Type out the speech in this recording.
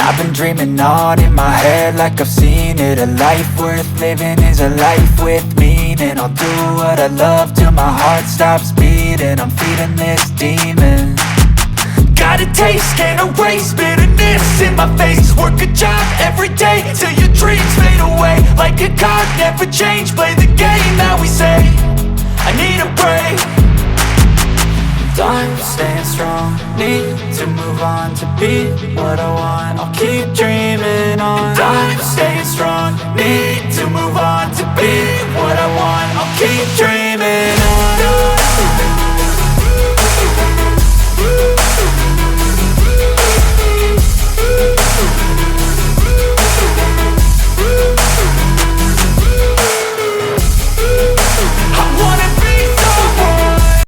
I've been dreaming on in my head like I've seen it. A life worth living is a life with meaning. I'll do what I love till my heart stops beating. I'm feeding this demon. Got a taste, can't erase bitterness in my face. Work a job every day till your dreams fade away. Like a card, never change, play the game that we say. I need a break. I'm staying strong, need to move on to be what I want. I'll keep dreaming on. I'm staying strong, need to move on to be what I want. I'll keep dreaming on.